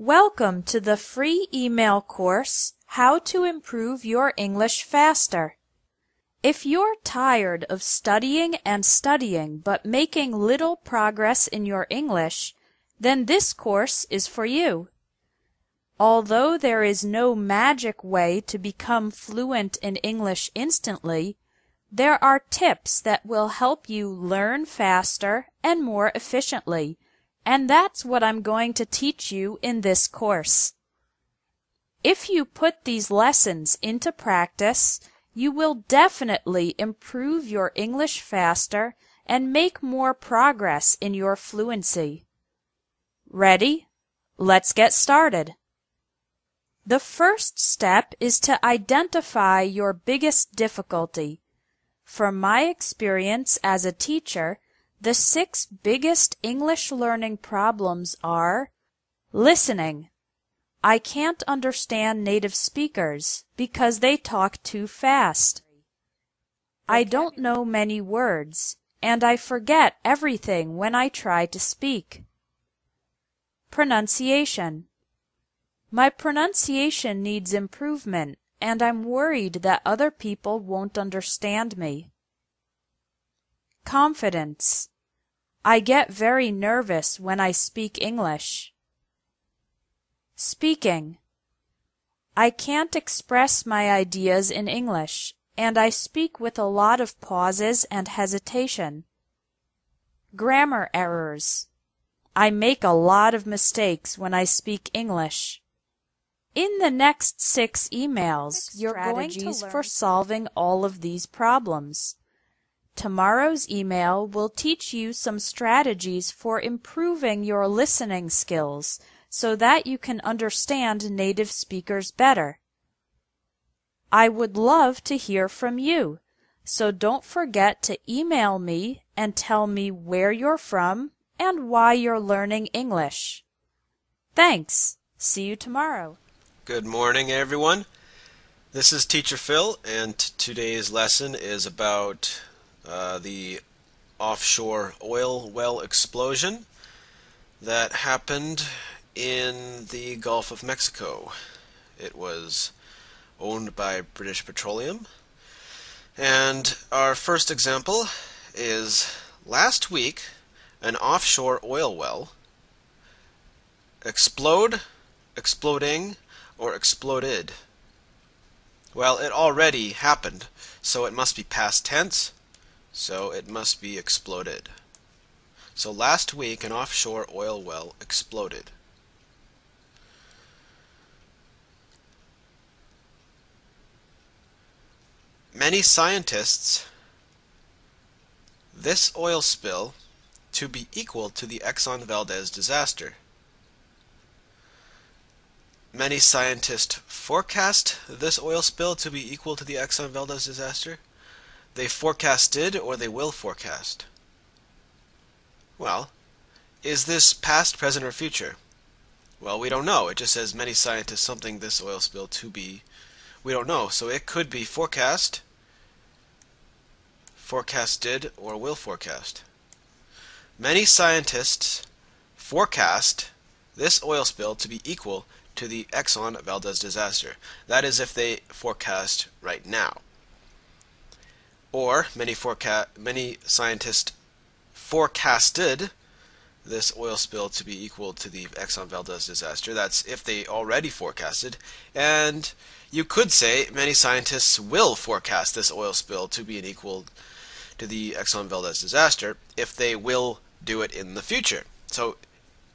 Welcome to the free email course, How to Improve Your English Faster. If you're tired of studying and studying but making little progress in your English, then this course is for you. Although there is no magic way to become fluent in English instantly, there are tips that will help you learn faster and more efficiently. And that's what I'm going to teach you in this course. If you put these lessons into practice, you will definitely improve your English faster and make more progress in your fluency. Ready? Let's get started. The first step is to identify your biggest difficulty. From my experience as a teacher, the 6 biggest English learning problems are: listening. I can't understand native speakers because they talk too fast. I don't know many words, and I forget everything when I try to speak. Pronunciation. My pronunciation needs improvement, and I'm worried that other people won't understand me. Confidence. I get very nervous when I speak English. Speaking. I can't express my ideas in English, and I speak with a lot of pauses and hesitation. Grammar errors. I make a lot of mistakes when I speak English. In the next 6 emails, you're going to learn for solving all of these problems. Tomorrow's email will teach you some strategies for improving your listening skills so that you can understand native speakers better. I would love to hear from you, so don't forget to email me and tell me where you're from and why you're learning English. Thanks. See you tomorrow. Good morning, everyone. This is Teacher Phil, and today's lesson is about the offshore oil well explosion that happened in the Gulf of Mexico. It was owned by British Petroleum. And our first example is last week an offshore oil well exploding, or exploded. Well, it already happened, so it must be past tense. So it must be exploded. So last week an offshore oil well exploded. Many scientists this oil spill to be equal to the Exxon Valdez disaster. Many scientists forecast this oil spill to be equal to the Exxon Valdez disaster. They forecasted, or they will forecast. Well, is this past, present, or future? Well, we don't know. It just says many scientists something this oil spill to be. We don't know. So it could be forecast, forecasted, or will forecast. Many scientists forecast this oil spill to be equal to the Exxon Valdez disaster. That is if they forecast right now. Or many scientists forecasted this oil spill to be equal to the Exxon Valdez disaster. That's if they already forecasted. And you could say many scientists will forecast this oil spill to be equal to the Exxon Valdez disaster if they will do it in the future. So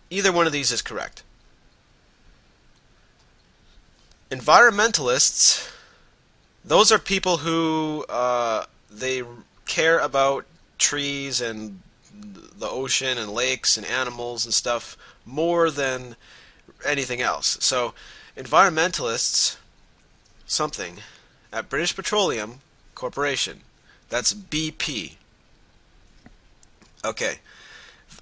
either one of these is correct. Environmentalists, those are people who they care about trees and the ocean and lakes and animals and stuff more than anything else. So environmentalists something at British Petroleum Corporation, that's BP. Okay.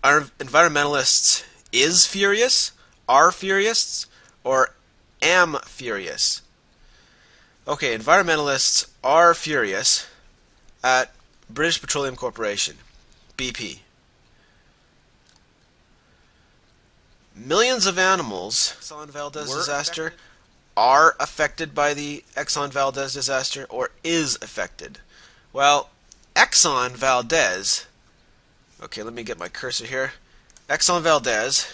Are environmentalists is furious, are furious, or am furious? Okay, environmentalists are furious at British Petroleum Corporation, BP. millions of animals, Exxon Valdez disaster, are affected by the Exxon Valdez disaster or is affected? Well, Exxon Valdez, okay, let me get my cursor here. Exxon Valdez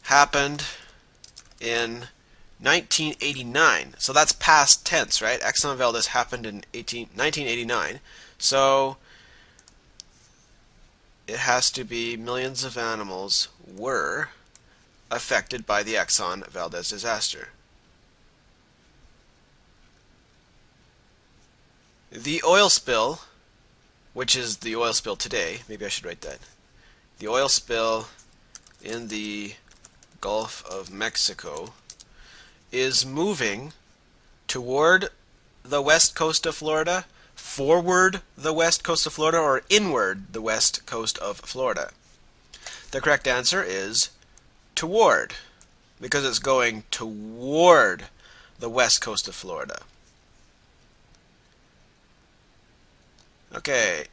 happened in 1989. So that's past tense, right? Exxon Valdez happened in 1989. So it has to be millions of animals were affected by the Exxon Valdez disaster. The oil spill, which is the oil spill today, maybe I should write that. The oil spill in the Gulf of Mexico is moving toward the west coast of Florida, forward the west coast of Florida, or inward the west coast of Florida. The correct answer is toward, because it's going toward the west coast of Florida. Okay,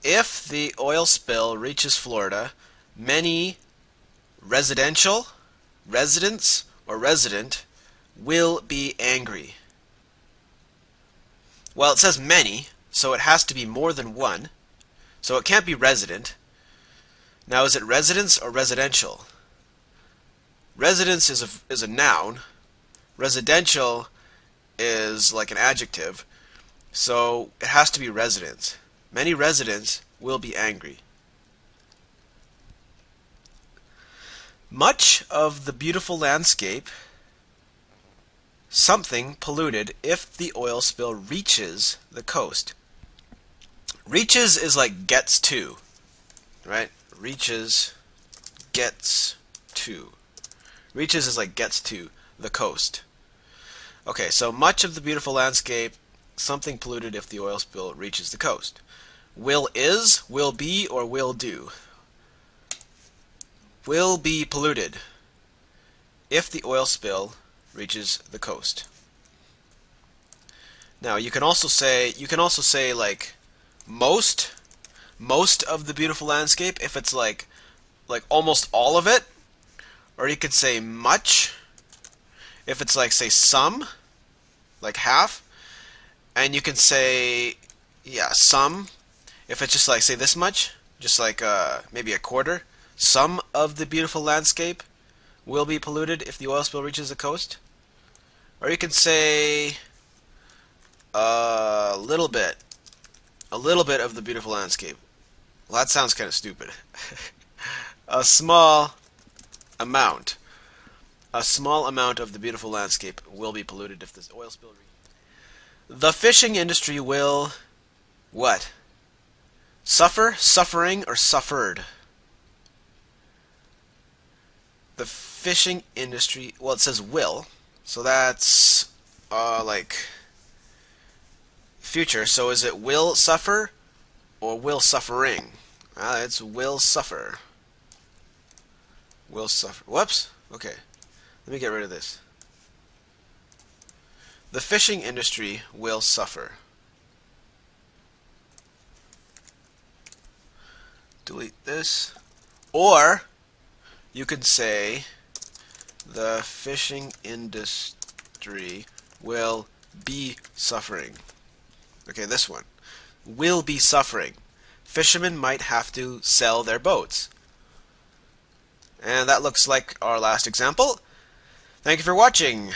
if the oil spill reaches Florida, many residents or resident will be angry. Well, it says many, so it has to be more than one. So it can't be resident. Now, is it residents or residential? Residence is a noun. Residential is like an adjective. So it has to be residents. Many residents will be angry. Much of the beautiful landscape, something polluted if the oil spill reaches the coast. Reaches is like gets to, right? Reaches, gets to. Reaches is like gets to the coast. Okay, so much of the beautiful landscape, something polluted if the oil spill reaches the coast. Will is, will be, or will do. Will be polluted if the oil spill reaches the coast. Now you can also say like most of the beautiful landscape if it's like almost all of it, or you could say much if it's like, say, some, like half. And you can say, yeah, some, if it's just like, say, this much, just like maybe a quarter. Some of the beautiful landscape will be polluted if the oil spill reaches the coast. Or you can say a little bit of the beautiful landscape. Well, that sounds kind of stupid. A small amount of the beautiful landscape will be polluted if this oil spill reaches. The fishing industry will what? Suffer, suffering, or suffered? The fishing industry, well, it says will, so that's like future. So is it will suffer or will suffering? It's will suffer. Will suffer. Whoops. Okay. Let me get rid of this. The fishing industry will suffer. Delete this. Or you could say the fishing industry will be suffering. Okay, this one. Will be suffering. Fishermen might have to sell their boats. And that looks like our last example. Thank you for watching.